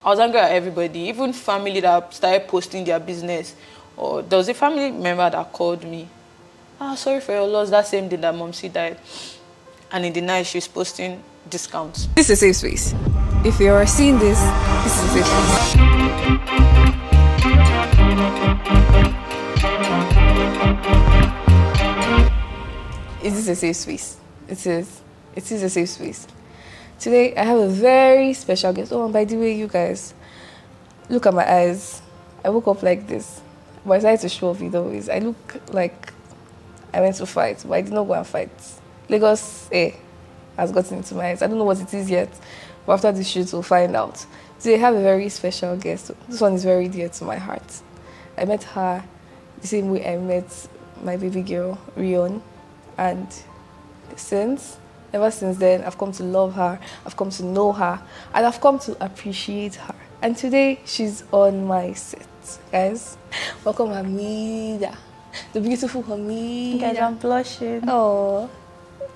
I was angry at everybody, even family that started posting their business. Or there was a family member that called me. Sorry for your loss, that same day that Momsi died. And in the night, she was posting discounts. This is a safe space. If you're seeing this, this is a safe space. Is this a safe space? It is. It is a safe space. Today, I have a very special guest. Oh, and by the way, you guys, look at my eyes. I woke up like this. But I decided to show off either ways. I look like I went to fight, but I did not go and fight. Lagos has gotten into my eyes. I don't know what it is yet, but after this shoot, we'll find out. Today, I have a very special guest. This one is very dear to my heart. I met her the same way I met my baby girl, Rion. And ever since then, I've come to love her, I've come to know her, and I've come to appreciate her. And today, she's on my set. Guys, welcome Hameedah, the beautiful Hameedah. Guys, I'm blushing. Oh,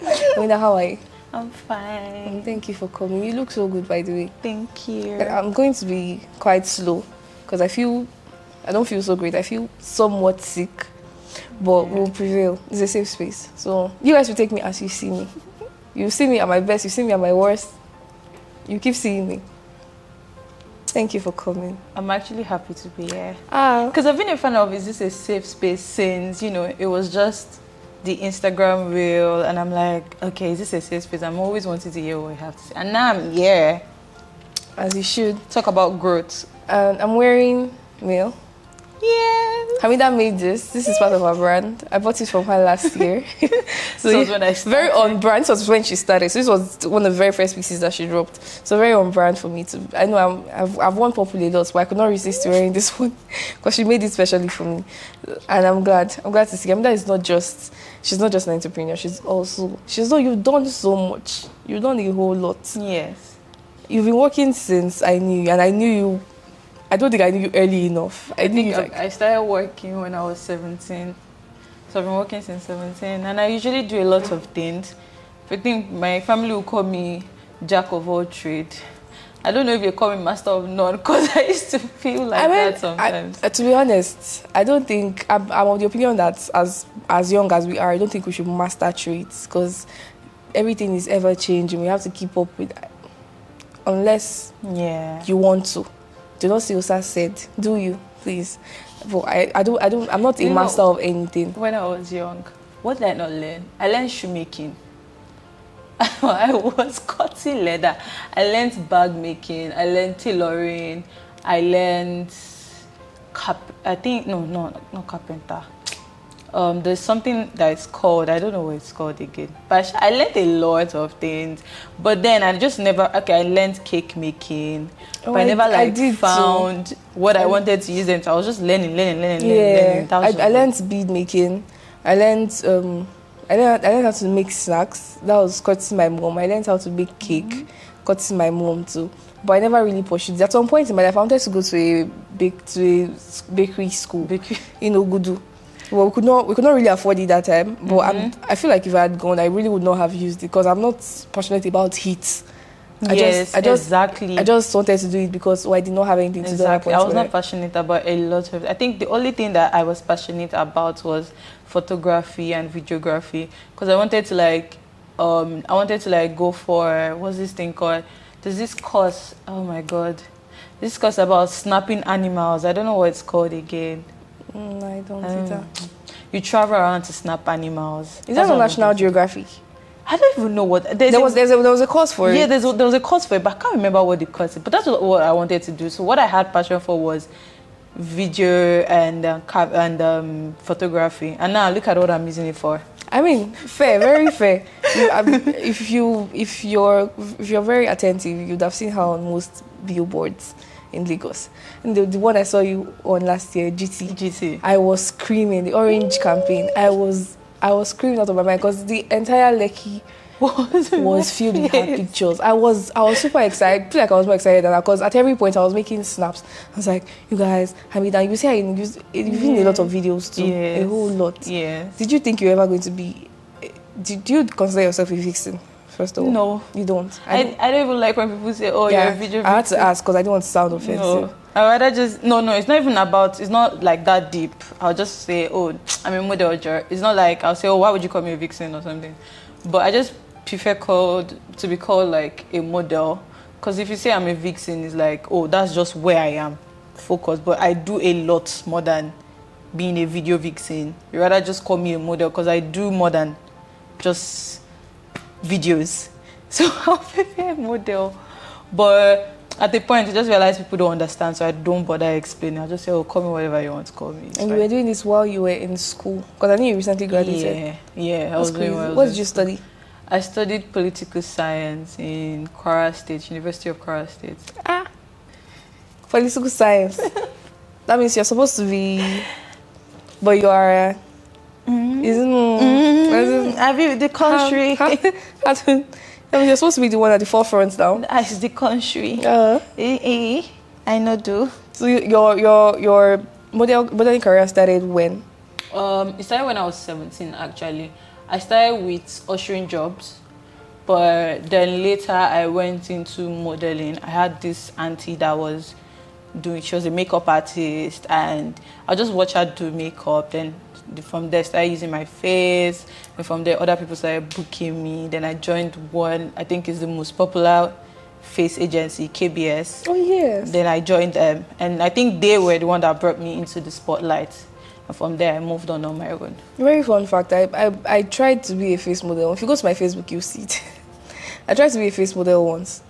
Hameedah, how are you? I'm fine. Thank you for coming. You look so good, by the way. Thank you. I'm going to be quite slow because I don't feel so great. I feel somewhat sick, but we'll prevail. It's a safe space. So you guys will take me as you see me. You see me at my best, you see me at my worst. You keep seeing me. Thank you for coming. I'm actually happy to be here. Because I've been a fan of Is This a Safe Space since, it was just the Instagram reel. And I'm like, okay, is this a safe space? I'm always wanting to hear what you have to say. And now I'm here. As you should. Talk about growth. And I'm wearing male. Yes. Hameedah made this. This is part of her brand. I bought it from her last year. So when I started. Very on brand. This was when she started. So this was one of the very first pieces that she dropped. So very on brand for me to. I know I've worn purple a lot, but I could not resist wearing this one because she made it specially for me, and I'm glad. I'm glad to see. Hameedah is not just. She's not just an entrepreneur. You've done so much. You've done a whole lot. Yes. You've been working since I knew you, and I knew you. I don't think I knew you early enough. I started working when I was 17. So I've been working since 17. And I usually do a lot of things. I think my family will call me Jack of all trades. I don't know if you call me Master of none, because I used to feel like that sometimes. To be honest, I don't think, I'm of the opinion that as young as we are, I don't think we should master trades, because everything is ever changing. We have to keep up with it, unless you want to. Do not see Osas said, do you, please? But I'm not a master of anything. When I was young, what did I not learn? I learned shoemaking. I was cutting leather. I learned bag making. I learned tailoring. I learned not carpenter. There's something that is called, I don't know what it's called again. But I learned a lot of things. But then I just never, I learned cake making. But I never found what I wanted to use them. So I was just learning. I learned bead making. I learned how to make snacks. That was courtesy my mom. I learned how to make cake, courtesy my mom too. But I never really pursued it. At some point in my life, I wanted to go to a bakery school. Gudu. Well, we could not really afford it that time. But I feel like if I had gone, I really would not have used it because I'm not passionate about heat. Exactly. I just wanted to do it because I did not have anything to do. I was not passionate about a lot of it. I think the only thing that I was passionate about was photography and videography, because I wanted to go for, what's this thing called? There's this course. Oh my god, this course about snapping animals. I don't know what it's called again. I don't see that. You travel around to snap animals. Is that on National Geographic? I don't even know what. There was a course for it. Yeah, there was a course for it, but I can't remember what the course is. But that's what I wanted to do. So what I had passion for was video and photography. And now look at what I'm using it for. I mean, fair, very fair. If you're very attentive, you'd have seen her on most billboards in Lagos. And the one I saw you on last year, GT. I was screaming, the Orange campaign. I was screaming out of my mind because the entire Lekki was filled with her pictures. I was super excited. I feel like I was more excited than that because at every point I was making snaps. I was like, you guys, Hameedah, you see how you've been a lot of videos too, a whole lot. Yes. Did you think you were ever going to be? Did you consider yourself a vixen? first of all? No. You don't? I don't even like when people say, oh, you're a video I had vixen. to ask because I don't want to sound offensive. No. I rather just, no, it's not even about, it's not like that deep. I'll just say, oh, I'm a model. It's not like I'll say, oh, why would you call me a vixen or something? But I just prefer to be called like a model. Because if you say I'm a vixen, it's like, oh, that's just where I am focused. But I do a lot more than being a video vixen. You rather just call me a model because I do more than just videos. So I'll prefer a model. But at the point, I just realized people don't understand, so I don't bother explaining. I just say, oh, call me whatever you want to call me. And you were doing this while you were in school? Because I knew you recently graduated. Yeah, I was doing well. What did you study? I studied political science in Kwara State, University of Kwara State. Political science. That means you're supposed to be, but you are. Have you the country? I mean, you're supposed to be the one at the forefront now. That's the country. I know do. So your modeling career started when? It started when I was 17 actually. I started with ushering jobs, but then later I went into modeling. I had this auntie that was she was a makeup artist, and I just watched her do makeup. Then from there I started using my face, and from there other people started booking me. Then I joined one, I think is the most popular face agency, KBS. Oh yes. Then I joined them, and I think they were the one that brought me into the spotlight. And from there, I moved on my own. Very fun fact. I tried to be a face model. If you go to my Facebook, you'll see it. I tried to be a face model once.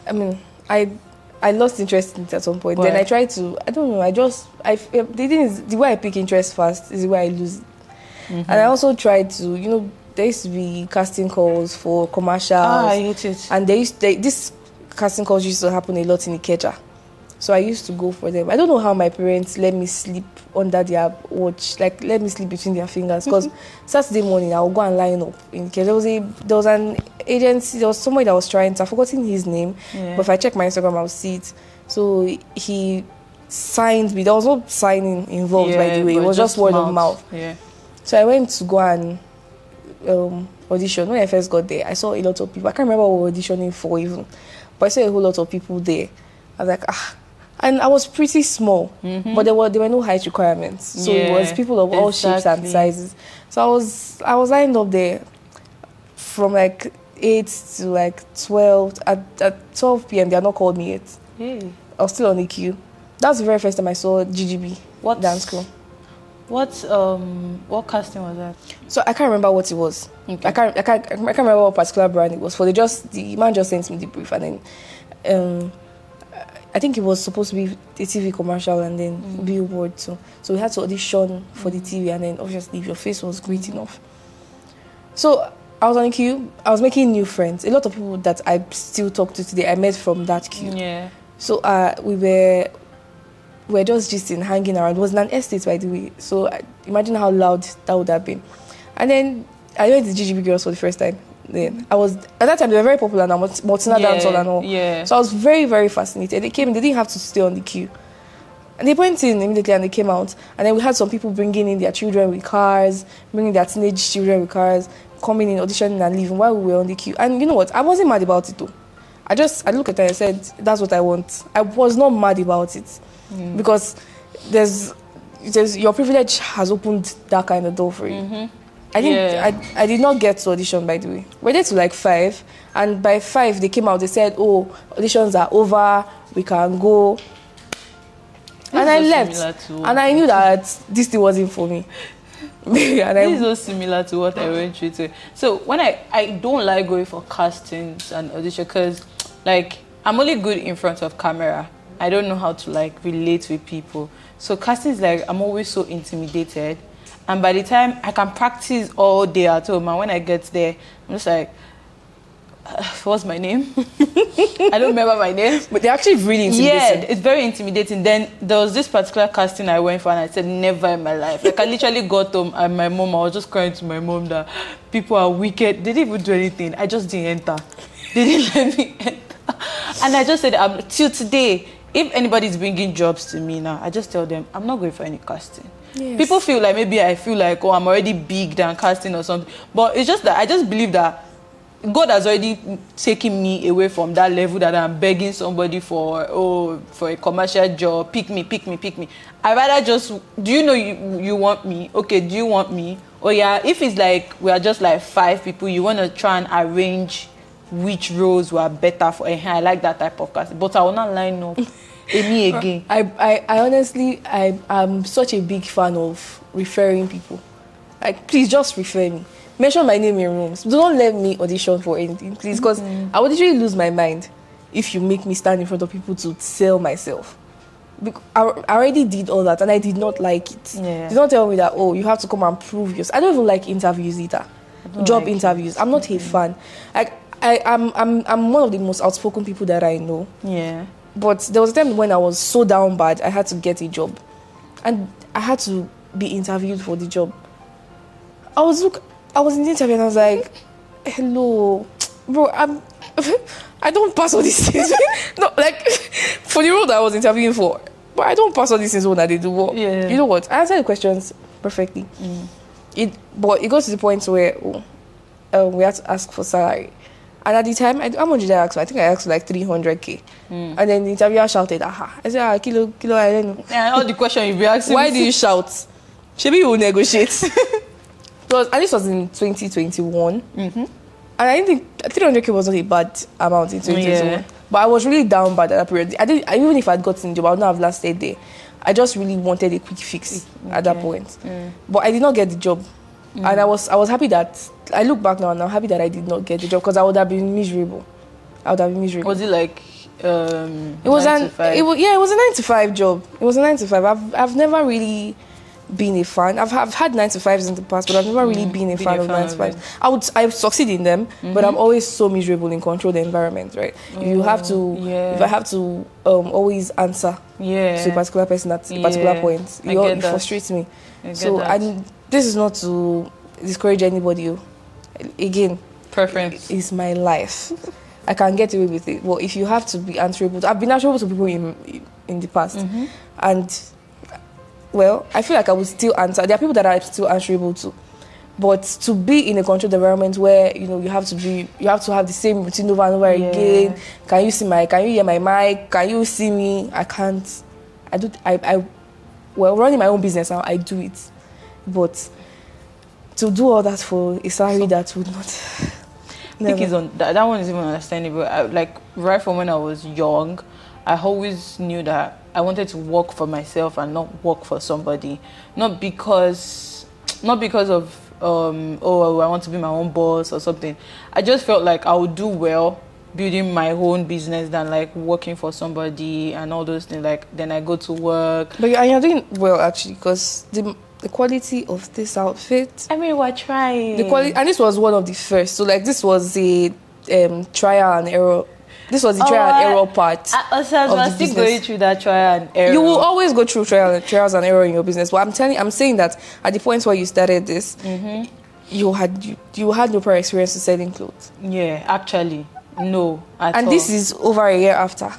I mean, I lost interest in it at some point. Then I tried to. I don't know. The thing is, the way I pick interest fast is the way I lose it. And I also tried to. There used to be casting calls for commercials. I hate it. And this casting calls used to happen a lot in Ikeja. So I used to go for them. I don't know how my parents let me sleep under their watch, like let me sleep between their fingers. Because Saturday morning I would go and line up in case there was an agency, there was somebody that was trying to, I've forgotten his name, but if I check my Instagram I'll see it. So he signed me. There was no signing involved, by the way. It was just word of mouth. Yeah. So I went to go and audition. When I first got there, I saw a lot of people. I can't remember what we were auditioning for even, but I saw a whole lot of people there. I was like, and I was pretty small, but there were no height requirements. So it was people of all shapes and sizes. So I was lined up there from like 8 to like 12. At 12 p.m. they had not called me yet. I was still on the queue. That was the very first time I saw GGB dance crew. What casting was that? So I can't remember what it was. Okay. I can't remember what particular brand it was for. The man just sent me the brief, and then I think it was supposed to be a TV commercial and then billboard too. So we had to audition for the TV, and then obviously if your face was great enough. So I was on the queue. I was making new friends. A lot of people that I still talk to today, I met from that queue. Yeah. So we were just gisting, hanging around. It was an estate, by the way. So imagine how loud that would have been. And then I went to GGB Girls for the first time. Then at that time they were very popular now, Martina dancehall and all. Yeah. So I was very, very fascinated. They came, they didn't have to stay on the queue. And they went in immediately and they came out. And then we had some people bringing in their children with cars, bringing their teenage children with cars, coming in, auditioning and leaving while we were on the queue. And you know what? I wasn't mad about it though. I looked at her and said, that's what I want. I was not mad about it. Because your privilege has opened that kind of door for you. I did not get to audition, by the way. We were there to like 5, and by 5 they came out. They said, "Oh, auditions are over. We can go." And I left, and I knew that this thing wasn't for me. This is so similar to what I went through too. So when I don't like going for castings and audition because, like, I'm only good in front of camera. I don't know how to like relate with people. So castings, like, I'm always so intimidated. And by the time I can practice all day at home, and when I get there, I'm just like, what's my name? I don't remember my name. But they're actually really intimidating. Yeah, it's very intimidating. Then there was this particular casting I went for, and I said, never in my life. Like, I literally got home, and my mom, I was just crying to my mom that people are wicked. They didn't even do anything. I just didn't enter. They didn't let me enter. And I just said, till today, if anybody's bringing jobs to me now, I just tell them, I'm not going for any casting. Yes. People feel like maybe I feel like, oh, I'm already big than casting or something. But it's just that I just believe that God has already taken me away from that level that I'm begging somebody for a commercial job, pick me. I rather just, do you know you want me? Okay, do you want me? Oh yeah, if it's like we are just like 5 people, you want to try and arrange which roles were better for. I like that type of casting, but I will not line up me again. I honestly, I'm such a big fan of referring people. Like, please just refer me. Mention my name in rooms. Do not let me audition for anything, please, because I would literally lose my mind if you make me stand in front of people to sell myself. I already did all that, and I did not like it. Yeah. Do not tell me that, oh, you have to come and prove yourself. I don't even like interviews either. Job like interviews. I'm not a fan. Like, I'm one of the most outspoken people that I know. Yeah. But there was a time when I was so down bad, I had to get a job, and I had to be interviewed for the job. I was in the interview and I was like, hello, bro, I don't pass all these things. No, like, for the role that I was interviewing for, but I don't pass all these things when I did do work. Yeah. You know what? I answered the questions perfectly. But it got to the point where we had to ask for salary. And at the time, how much did I ask for? I think I asked for like 300k. And then the interviewer shouted, aha. I said, kilo, I don't know. Yeah, all the questions you be asking. Why did you shout? Maybe you will negotiate. And this was in 2021. And I didn't think 300k was not a bad amount in 2021. Yeah. But I was really down bad at that period. Even if I'd gotten the job, I would not have lasted there. I just really wanted a quick fix at that point. But I did not get the job. And I was happy that, I look back now and I'm happy that I did not get the job, because I would have been miserable. Was it like it was a 9 to 5 job. It was a 9 to 5. I've never really been a fan. I've had 9 to 5s in the past, but I've never really been a fan of 9 to 5s. I succeed in them, but I'm always so miserable in controlled environments, right? If I have to always answer to a particular person at a particular point, it frustrates me. This is not to discourage anybody. Again, preference is my life. I can get away with it. Well, if you have to be answerable, I've been answerable to people in the past, and well, I feel like I would still answer. There are people that I'm still answerable to, but to be in a controlled environment where you have to have the same routine over and over again. Can you hear my mic? Can you see me? I can't. Running my own business now, I do it, but to do all that for a salary that would not. I think that one is even understandable. Like, right from when I was young, I always knew that I wanted to work for myself and not work for somebody. Not because of I want to be my own boss or something. I just felt like I would do well building my own business than like working for somebody and all those things. Like, then I go to work. But you're doing well, actually, because the quality of this outfit. I mean, we're trying. The quality, and this was one of the first. So like, this was the trial and error. This was the trial and error part. Osas, we're still going through that trial and error. You will always go through trials and error in your business. But I'm saying that at the point where you started this, you had no prior experience in selling clothes. Yeah, actually, no. And this is over a year after.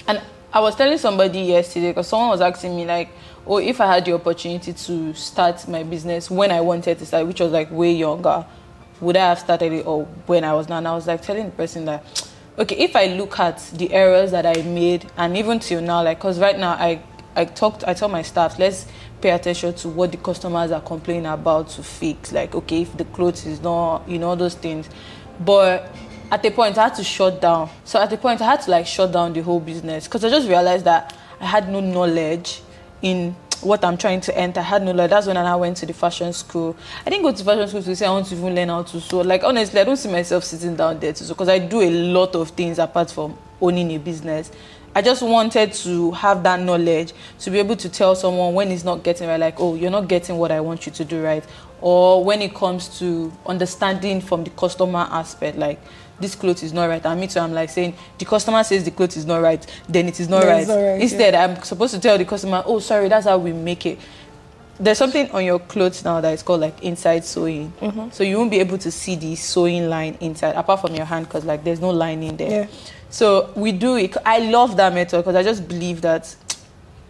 And I was telling somebody yesterday, because someone was asking me like, oh, if I had the opportunity to start my business when I wanted to start, which was like way younger, would I have started it or when I was now? And I was like telling the person that, okay, if I look at the errors that I made, and even till now, like, because right now I tell my staff, let's pay attention to what the customers are complaining about to fix. Like, okay, if the clothes is not, all those things. But at the point, I had to shut down. So at the point, I had to like shut down the whole business, because I just realized that I had no knowledge in what I'm trying to enter. I had no knowledge. That's when I went to the fashion school. I didn't go to fashion school to say I want to even learn how to sew. Like, honestly, I don't see myself sitting down there to sew, because I do a lot of things apart from owning a business. I just wanted to have that knowledge to be able to tell someone when it's not getting right, like, oh, you're not getting what I want you to do right. Or when it comes to understanding from the customer aspect, like, this clothes is not right. And me too, I'm like saying, the customer says the clothes is not right, then it is not right. Instead, I'm supposed to tell the customer, oh, sorry, that's how we make it. There's something on your clothes now that is called like inside sewing. So you won't be able to see the sewing line inside, apart from your hand, because like there's no line in there. So we do it. I love that method, because I just believe that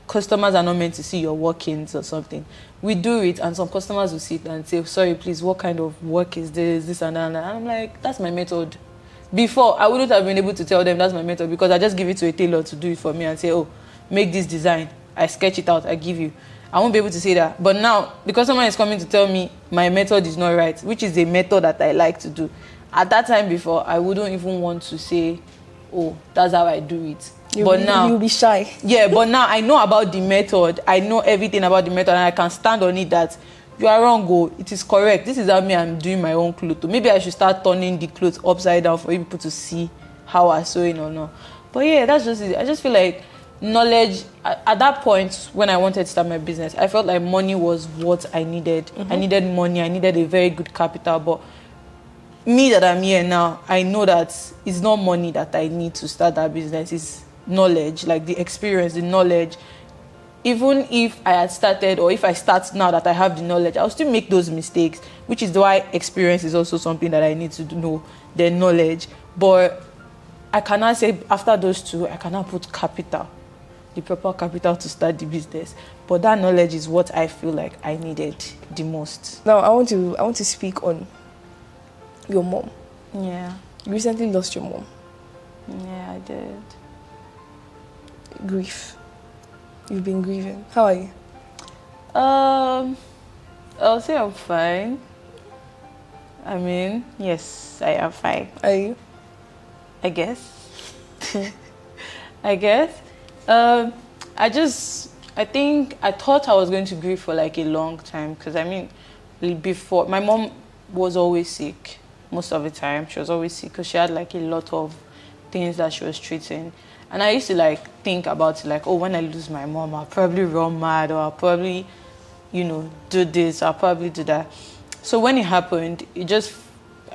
customers are not meant to see your workings or something. We do it, and some customers will sit and say, sorry, please, what kind of work is this and that? And I'm like, that's my method. Before, I wouldn't have been able to tell them that's my method, because I just give it to a tailor to do it for me and say, oh, make this design. I sketch it out, I give you. I won't be able to say that. But now, the customer is coming to tell me my method is not right, which is a method that I like to do. At that time before, I wouldn't even want to say, oh, that's how I do it. Now you'll be shy. Yeah, but now I know about the method. I know everything about the method, and I can stand on it that you are wrong, oh, it is correct. This is how I'm doing my own clothes. Maybe I should start turning the clothes upside down for people to see how I'm sewing or not. But yeah, that's just it. I just feel like knowledge, at that point when I wanted to start my business, I felt like money was what I needed. Mm-hmm. I needed money. I needed a very good capital. But me that I'm here now, I know that it's not money that I need to start that business. It's knowledge, like the experience, the knowledge. Even if I had started, or if I start now that I have the knowledge, I'll still make those mistakes, which is why experience is also something that I need to know, the knowledge. But I cannot say after those two, I cannot put capital, the proper capital to start the business. But that knowledge is what I feel like I needed the most. Now I want to speak on your mom. Yeah. You recently lost your mom. Yeah, I did. Grief. You've been grieving. How are you? I'll say I'm fine. I mean, yes, I am fine. Are you? I guess. I think I thought I was going to grieve for like a long time, because I mean, before, my mom was always sick most of the time. She was always sick because she had like a lot of things that she was treating. And I used to like think about it, like, oh, when I lose my mom, I'll probably run mad, or I'll probably, do this, I'll probably do that. So when it happened,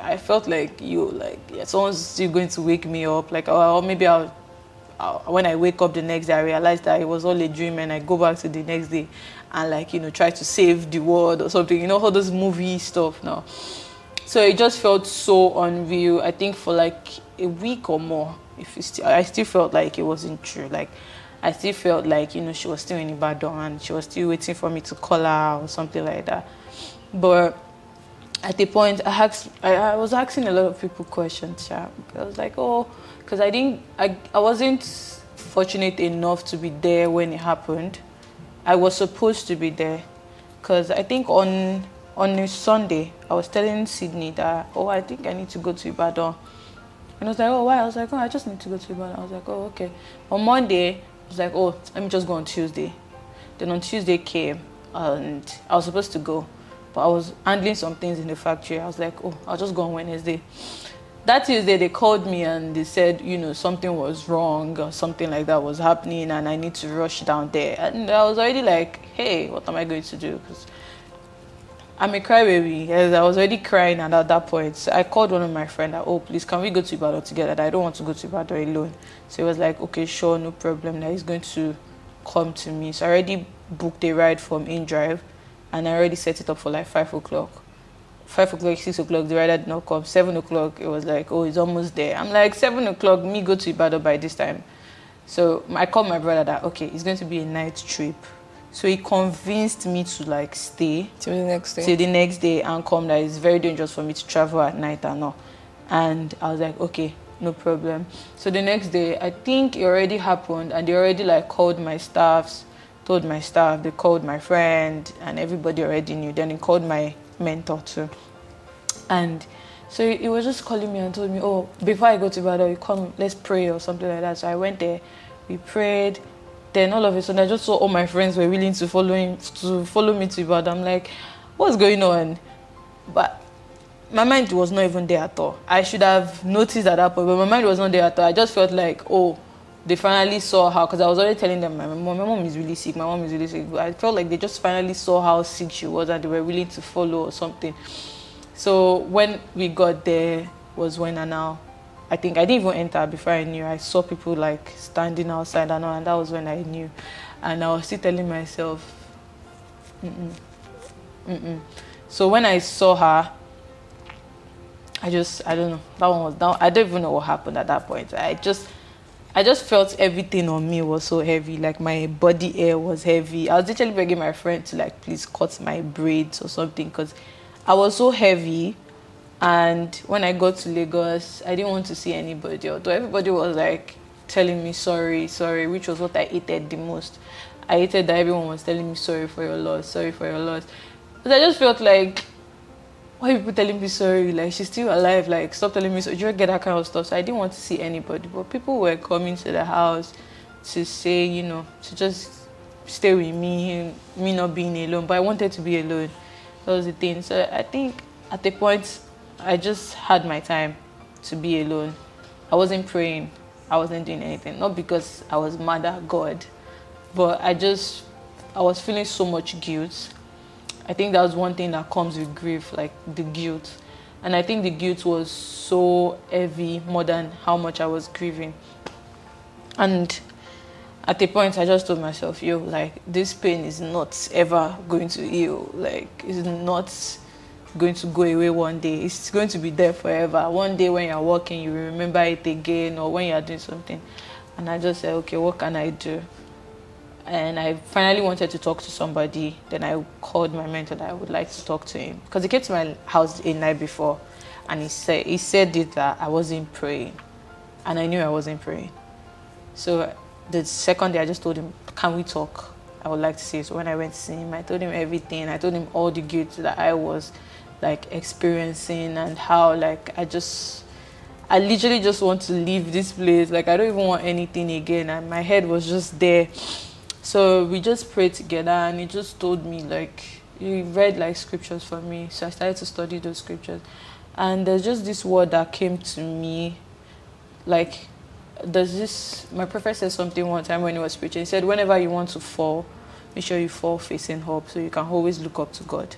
I felt like someone's still going to wake me up, like, or maybe when I wake up the next day, I realized that it was all a dream, and I go back to the next day and like, try to save the world or something, all those movie stuff now. So it just felt so unreal. I think for like a week or more, I still felt like it wasn't true. Like, I still felt like, she was still in Ibadan and she was still waiting for me to call her or something like that. But at the point, I was asking a lot of people questions. I was like, oh, because I wasn't fortunate enough to be there when it happened. I was supposed to be there, because I think on a Sunday, I was telling Sydney that, oh, I think I need to go to Ibadan. And I was like, oh, why? I was like, oh, I just need to go to Ibadan. I was like, oh, okay. On Monday, I was like, oh, let me just go on Tuesday. Then on Tuesday came, and I was supposed to go, but I was handling some things in the factory. I was like, oh, I'll just go on Wednesday. That Tuesday, they called me and they said, something was wrong or something like that was happening, and I need to rush down there. And I was already like, hey, what am I going to do? Because I'm a crybaby. I was already crying, and at that point, so I called one of my friends that, oh, please, can we go to Ibadan together? I don't want to go to Ibadan alone. So he was like, okay, sure, no problem. That he's going to come to me. So I already booked a ride from InDrive, and I already set it up for like 5 o'clock. 5 o'clock, 6 o'clock, the rider did not come. 7 o'clock, it was like, oh, it's almost there. I'm like, 7 o'clock, me go to Ibadan by this time. So I called my brother that, okay, it's going to be a night trip. So he convinced me to like stay till the next day and come. That it's very dangerous for me to travel at night and all. And I was like, okay, no problem. So the next day, I think it already happened, and they already like called my staffs, told my staff, they called my friend, and everybody already knew. Then he called my mentor too. And so he was just calling me and told me, oh, before I go to Ibadan, you come, let's pray or something like that. So I went there, we prayed. Then all of a sudden, I just saw all my friends were willing to follow me to Ibadan. I'm like, what's going on? But my mind was not even there at all. I should have noticed at that point, but my mind was not there at all. I just felt like, oh, they finally saw how, because I was already telling them, my mom is really sick, my mom is really sick. I felt like they just finally saw how sick she was, and they were willing to follow or something. So when we got there was when I think I didn't even enter before I knew. I saw people like standing outside and all, and that was when I knew. And I was still telling myself, So when I saw her, I don't know. That one was down. I don't even know what happened at that point. I I just felt everything on me was so heavy. Like my body hair was heavy. I was literally begging my friend to like please cut my braids or something because I was so heavy. And when I got to Lagos, I didn't want to see anybody. Although everybody was like telling me sorry, sorry, which was what I hated the most. I hated that everyone was telling me sorry for your loss, sorry for your loss. But I just felt like, why are people telling me sorry? Like, she's still alive. Like, stop telling me sorry. You don't get that kind of stuff. So I didn't want to see anybody. But people were coming to the house to say, you know, to just stay with me not being alone. But I wanted to be alone. That was the thing. So I think at the point, I just had my time to be alone. I wasn't praying. I wasn't doing anything. Not because I was mad at God. But I was feeling so much guilt. I think that was one thing that comes with grief, like the guilt. And I think the guilt was so heavy, more than how much I was grieving. And at the point, I just told myself, yo, like, this pain is not ever going to heal. Like, it's not going to go away one day. It's going to be there forever. One day when you're walking, you will remember it again, or when you're doing something. And I just said, okay, what can I do? And I finally wanted to talk to somebody. Then I called my mentor that I would like to talk to him. Because he came to my house a night before. And he said that I wasn't praying. And I knew I wasn't praying. So the second day I just told him, can we talk? I would like to see. So when I went to see him, I told him everything. I told him all the guilt that I was like experiencing and how like I literally just want to leave this place. Like I don't even want anything again. And my head was just there. So we just prayed together and he just told me, like, he read like scriptures for me. So I started to study those scriptures. And there's just this word that came to me, like, my prophet said something one time when he was preaching. He said, whenever you want to fall, make sure you fall facing up so you can always look up to God.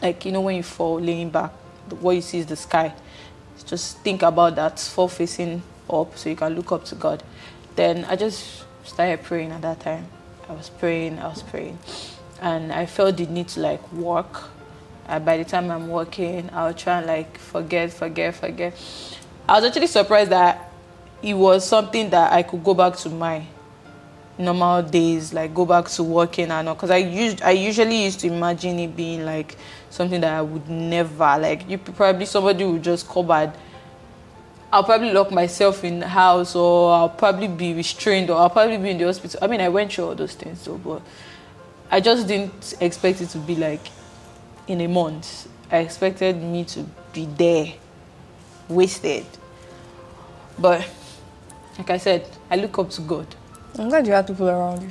Like, you know, when you fall laying back, what you see is the sky. Just think about that, fall facing up so you can look up to God. Then I just started praying at that time. I was praying. And I felt the need to like work. By the time I'm working, I'll try and like forget. I was actually surprised that it was something that I could go back to my normal days, like go back to working and all. Because I usually used to imagine it being like something that I would never, like somebody would just come and I'll probably lock myself in the house, or I'll probably be restrained, or I'll probably be in the hospital. I mean, I went through all those things though, but I just didn't expect it to be like in a month. I expected me to be there, wasted. But like I said, I look up to God. I'm glad you had people around you.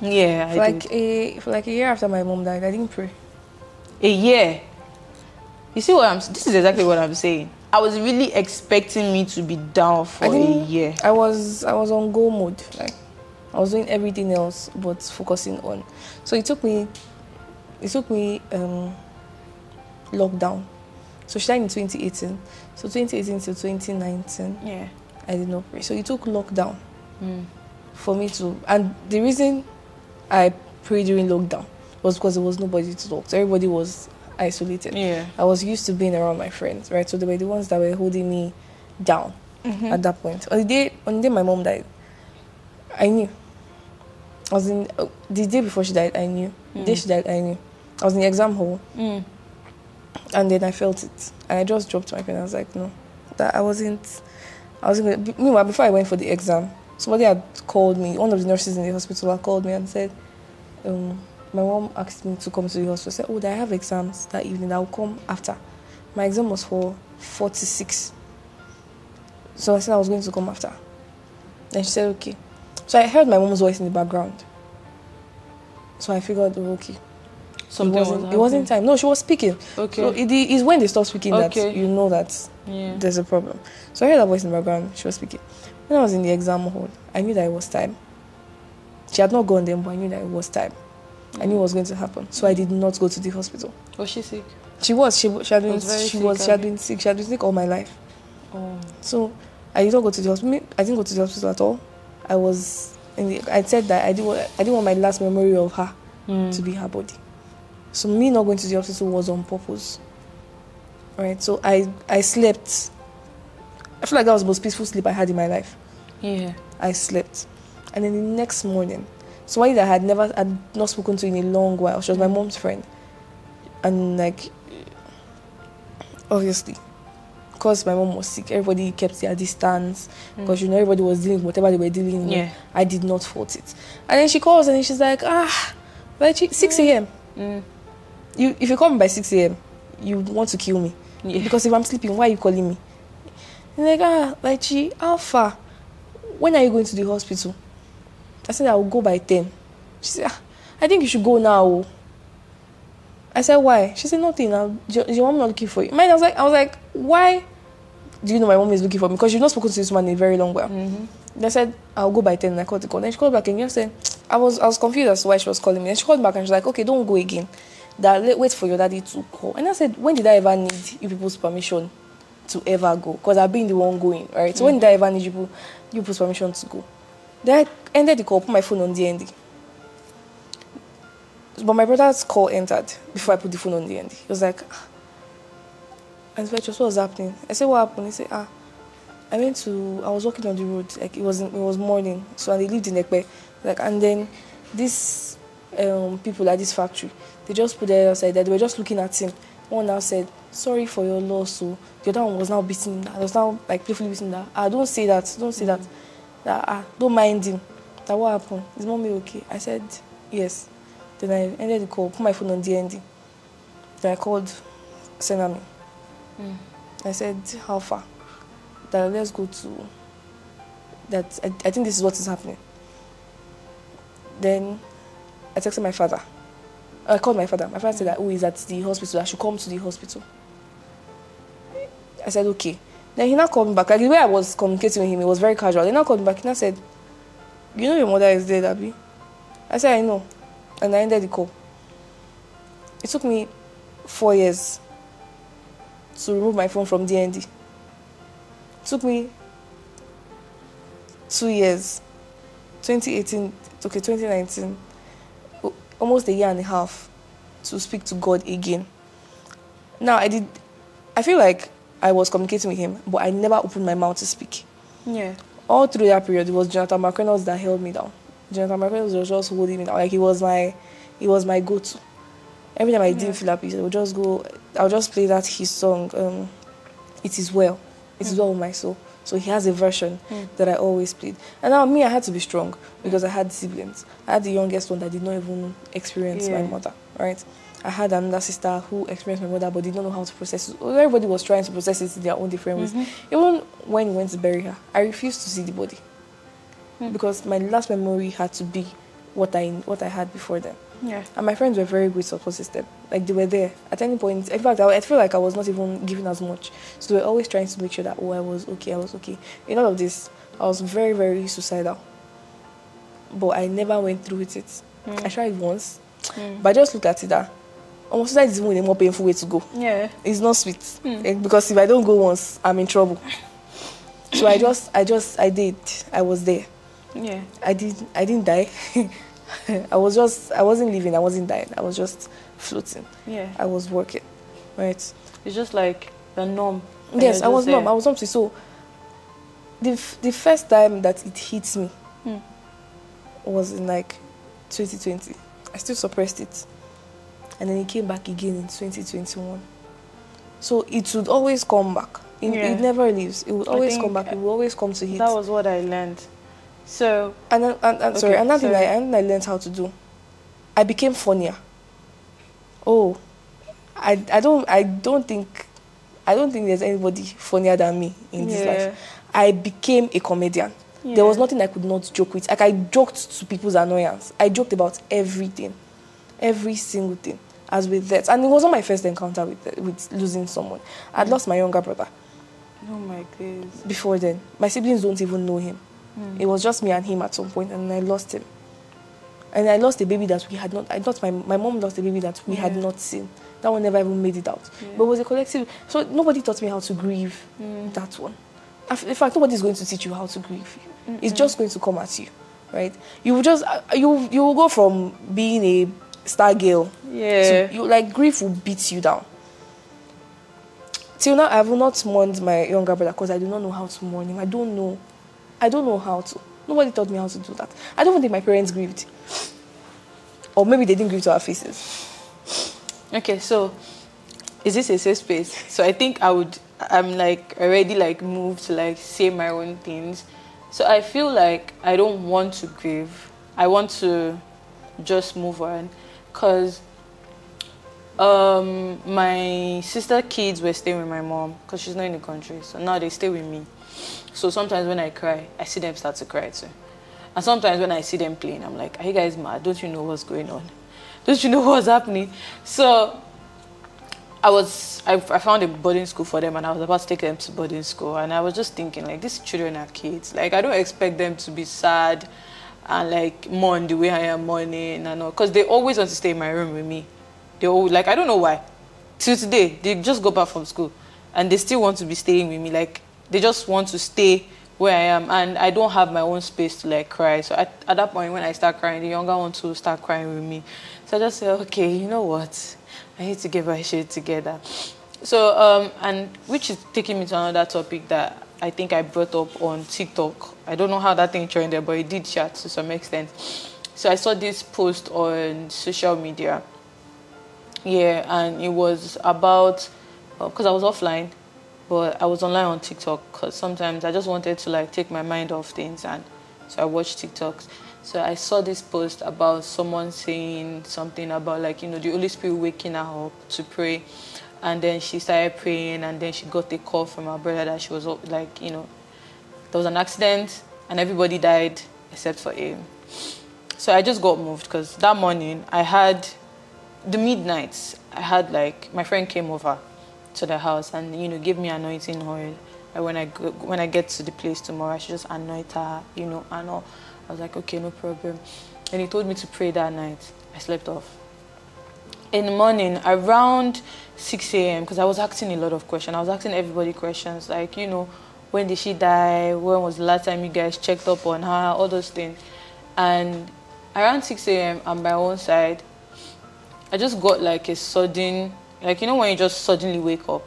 Yeah, I did. For like a year after my mom died, I didn't pray. A year? You see this is exactly what I'm saying. I was really expecting me to be down for a year. I was on go mode. Like I was doing everything else but focusing on. So it took me lockdown. So she died in 2018. So 2018 to 2019. Yeah. I did not pray. So it took lockdown for me to, and the reason I prayed during lockdown was because there was nobody to talk to. Everybody was isolated. Yeah. I was used to being around my friends, right? So they were the ones that were holding me down at that point. On the day my mom died, I knew. I was in the day before she died, I knew. The day she died, I knew. I was in the exam hall, and then I felt it, and I just dropped my pen. I was like, no, that I wasn't going to. Meanwhile, before I went for the exam, somebody had called me. One of the nurses in the hospital had called me and said, my mom asked me to come to the hospital. I said, I have exams that evening. I'll come after. My exam was for 46. So I said I was going to come after. Then she said, okay. So I heard my mom's voice in the background. So I figured, okay. It wasn't time. No, she was speaking. Okay. So it is when they stop speaking that you know that there's a problem. So I heard her voice in the background. She was speaking. When I was in the exam hall, I knew that it was time. She had not gone then, but I knew that it was time. I knew what was going to happen. So I did not go to the hospital. Was she sick? She was. She had been sick. She had been sick all my life. Oh. So I did not go to the hospital. I didn't go to the hospital at all. I said that I didn't want my last memory of her to be her body. So me not going to the hospital was on purpose. Right? So I slept. I feel like that was the most peaceful sleep I had in my life. Yeah. I slept. And then the next morning, somebody that had not spoken to in a long while, she was my mom's friend. And like, obviously, because my mom was sick, everybody kept their distance. Because, you know, everybody was dealing with whatever they were dealing with. Yeah. I did not fault it. And then she calls and she's like, like 6 a.m. If you call me by 6 a.m., you want to kill me. Yeah. Because if I'm sleeping, why are you calling me? And like, how far? When are you going to the hospital? I said, I will go by 10. She said, I think you should go now. I said, why? She said, nothing. Your mom not looking for you. I was like, why do you know my mom is looking for me? Because you've not spoken to this man in a very long while. They said, I'll go by 10, and I called the call. Then she called back and just said, I was confused as to why she was calling me. And she called back and she's like, okay, don't go again. Wait for your daddy to call. And I said, when did I ever need you people's permission to ever go? Because I've been the one going, right? So when did I ever need you people's permission to go? Then I ended the call, put my phone on DND. But my brother's call entered before I put the phone on DND. He was like, and what was happening? I said, what happened? He said, I was walking on the road, like it was morning, so they lived in Ekpe, like, and then these people at this factory, they just put their outside there, they were just looking at him. One now said, sorry for your loss, so the other one was now beating him, was now like playfully beating that. Don't say that, don't mind him. That what happened? Is mommy okay? I said, yes. Then I ended the call, put my phone on DND. Then I called Senami. I said, how far? That let's go to that. I think this is what is happening. Then I texted my father. I called my father. My father said that he's at the hospital. I should come to the hospital. I said, okay. Then he now called me back. Like the way I was communicating with him, it was very casual. He now called me back. He now said, you know your mother is dead, Abby? I said, I know. And I ended the call. It took me 4 years to remove my phone from DND. It took me 2 years, 2018, 2019, almost a year and a half to speak to God again. Now, I feel like I was communicating with him, but I never opened my mouth to speak. Yeah. All through that period, it was Jonathan McReynolds that held me down. Jonathan McReynolds was just holding me down. Like, he was my go-to. Every time I didn't feel happy, I'll just play his song, It Is Well. It Is Well With My Soul. So he has a version that I always played. And now I had to be strong because I had siblings. I had the youngest one that did not even experience my mother, right? I had another sister who experienced my mother but did not know how to process it. Everybody was trying to process it in their own different ways. Even when we went to bury her, I refused to see the body. Because my last memory had to be what I had before then. Yeah. And my friends were very good support system. Like, they were there at any point. In fact, I feel like I was not even giving as much. So they were always trying to make sure that, I was okay. In all of this, I was very, very suicidal. But I never went through with it. I tried once. But I just looked at it that almost suicide is even a more painful way to go. Yeah. It's not sweet. Because if I don't go once, I'm in trouble. So I did. I was there. Yeah. I didn't die. I wasn't living, I wasn't dying. I was just floating. Yeah. I was working. Right. It's just like the norm. Yes, I was numb. I was numb. So the first time that it hit me was in like 2020. I still suppressed it. And then it came back again in 2021. So it would always come back. It never leaves. It would always come back. It would always come to hit. That was what I learned. So another thing I learned how to do. I became funnier. Oh, I don't think there's anybody funnier than me in this life. I became a comedian. Yeah. There was nothing I could not joke with. Like, I joked to people's annoyance. I joked about everything, every single thing. As with that, and it wasn't my first encounter with losing someone. I'd lost my younger brother. Oh my goodness. Before then, my siblings don't even know him. It was just me and him at some point, and I lost him. And I lost a baby that we had not. I thought my mom lost a baby that we had not seen. That one never even made it out. Yeah. But it was a collective. So nobody taught me how to grieve that one. In fact, nobody's going to teach you how to grieve. It's just going to come at you, right? You will just you will go from being a star girl. Yeah. To, grief will beat you down. Till now, I have not mourned my younger brother because I do not know how to mourn him. I don't know I don't know how to. Nobody taught me how to do that. I don't even think my parents grieved. Or maybe they didn't grieve to our faces. Okay, so is this a safe space? So I think I'm like already like moved to like say my own things. So I feel like I don't want to grieve. I want to just move on, because my sister kids were staying with my mom because she's not in the country. So now they stay with me. So sometimes when I cry, I see them start to cry too. And sometimes when I see them playing, I'm like, are you guys mad? Don't you know what's going on? Don't you know what's happening? So I found a boarding school for them, and I was about to take them to boarding school, and I was just thinking, like, these children are kids. Like, I don't expect them to be sad and like mourn the way I am mourning and all, because they always want to stay in my room with me. They always, like, I don't know why. Till today, they just go back from school and they still want to be staying with me. Like, they just want to stay where I am, and I don't have my own space to like cry. So at that point, when I start crying, the younger one too start crying with me. So I just say, okay, you know what? I need to get my shit together. So, and which is taking me to another topic that I think I brought up on TikTok. I don't know how that thing trended, but it did chat to some extent. So I saw this post on social media. Yeah, and it was about, because I was offline, but I was online on TikTok, because sometimes I just wanted to like take my mind off things, and so I watched TikToks. So I saw this post about someone saying something about like, you know, the Holy Spirit waking her up to pray. And then she started praying, and then she got a call from her brother that she was like, you know, there was an accident and everybody died except for him. So I just got moved, because that morning I had the midnight. I had like, my friend came over to the house and, you know, gave me anointing oil. And when I get to the place tomorrow, I should just anoint her, you know, and all. I was like, okay, no problem. And he told me to pray that night. I slept off. In the morning, around 6 a.m., because I was asking a lot of questions. I was asking everybody questions like, you know, when did she die? When was the last time you guys checked up on her? All those things. And around 6 a.m. on my own side, I just got like a sudden, like, you know, when you just suddenly wake up.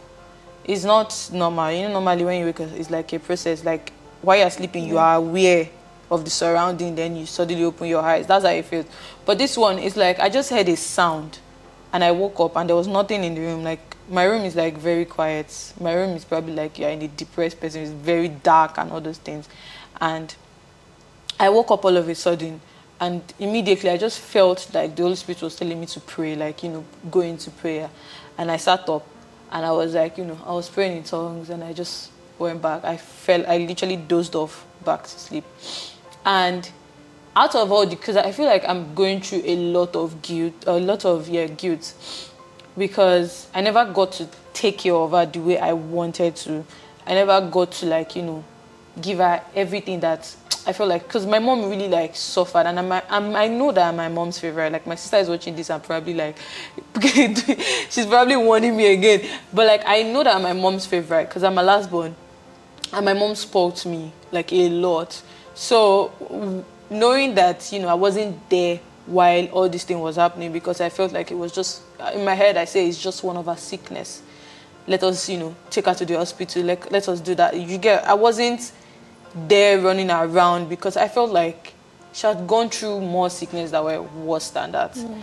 It's not normal. You know, normally when you wake up, it's like a process. Like, while you're sleeping, you are aware of the surrounding, then you suddenly open your eyes. That's how it feels. But this one is like, I just heard a sound and I woke up and there was nothing in the room. Like, my room is like very quiet. My room is probably like you're in a depressed person. It's very dark and all those things. And I woke up all of a sudden, and immediately I just felt like the Holy Spirit was telling me to pray, like, you know, go into prayer. And I sat up and I was like, you know, I was praying in tongues, and I just went back. I literally dozed off back to sleep. And out of all because I feel like I'm going through a lot of guilt, because I never got to take care of her the way I wanted to. I never got to, like, you know, give her everything that I felt like, because my mom really like suffered, and I know that I'm my mom's favorite. Like, my sister is watching this and probably like, she's probably warning me again. But like, I know that I'm my mom's favorite because I'm a last born, and my mom spoke to me like a lot. So knowing that, you know, I wasn't there while all this thing was happening, because I felt like it was just, in my head I say it's just one of her sickness. Let us, you know, take her to the hospital. Let us do that. I wasn't there running around, because I felt like she had gone through more sickness that were worse than that. Mm.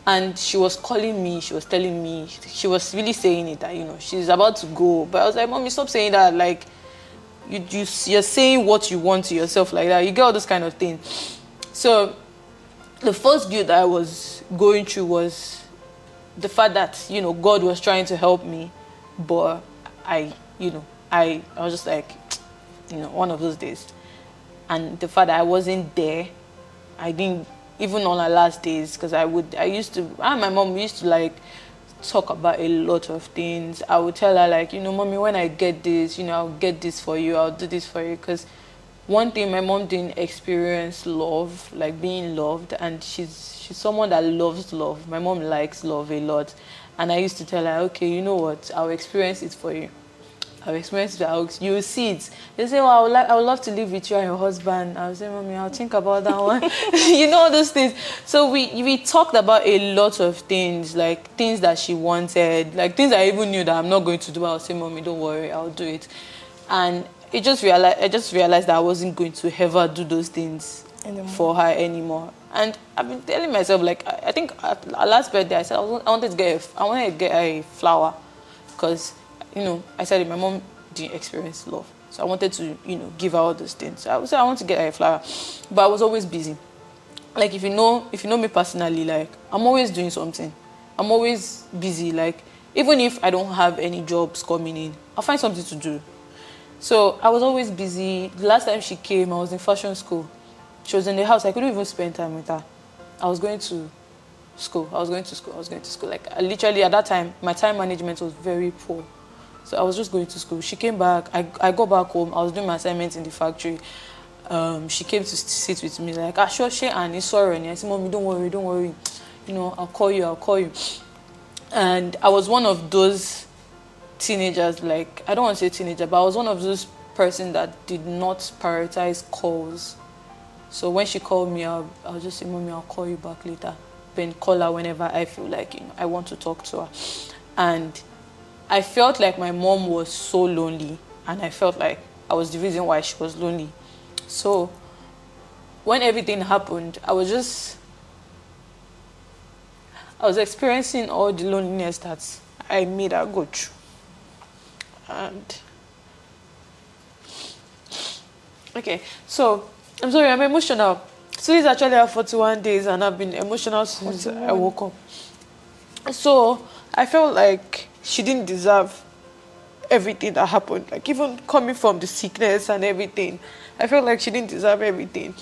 And she was calling me, she was telling me, she was really saying it that, you know, she's about to go. But I was like, Mommy, stop saying that. Like, you're saying what you want to yourself like that. You get all those kind of things. So the first guilt that I was going through was the fact that, you know, God was trying to help me, but I was just like, you know, one of those days. And the fact that I wasn't there, I didn't, even on our last days, because I and my mom used to like talk about a lot of things. I would tell her like, you know, Mommy, when I get this, you know, I'll get this for you, I'll do this for you. Because one thing, my mom didn't experience love, like being loved, and she's someone that loves love. My mom likes love a lot. And I used to tell her, okay, you know what, I'll experience it for you. I've experienced it. You'll see it. They say, well, I would love to live with you and your husband. I would say, Mommy, I'll think about that one. You know, those things. So we talked about a lot of things, like things that she wanted, like things I even knew that I'm not going to do. I'll say, Mommy, don't worry, I'll do it. And I just realized that I wasn't going to ever do those things for her anymore. And I've been telling myself, like, I think at our last birthday, I said I wanted to get a flower, because, you know, I said my mom didn't experience love, so I wanted to, you know, give her all those things. So I said I want to get her a flower, but I was always busy. Like, if you know me personally, like, I'm always doing something. I'm always busy. Like, even if I don't have any jobs coming in, I'll find something to do. So I was always busy. The last time she came, I was in fashion school. She was in the house. I couldn't even spend time with her. I was going to school. Like, I literally, at that time, my time management was very poor. So I was just going to school. She came back. I got back home. I was doing my assignments in the factory. She came to sit with me, like, sure, and it's sorry. And I said, Mommy, don't worry. You know, I'll call you. And I was one of those teenagers, like, I don't want to say teenager, but I was one of those person that did not prioritize calls. So when she called me, I'll just say, Mommy, I'll call you back later. Then call her whenever I feel like, you know, I want to talk to her. And I felt like my mom was so lonely, and I felt like I was the reason why she was lonely. So when everything happened, I was experiencing all the loneliness that I made her go through. And okay, so I'm sorry, I'm emotional. So it's actually our 41 days, and I've been emotional since 41. I woke up. So I felt like she didn't deserve everything that happened. Like, even coming from the sickness and everything, I felt like she didn't deserve everything.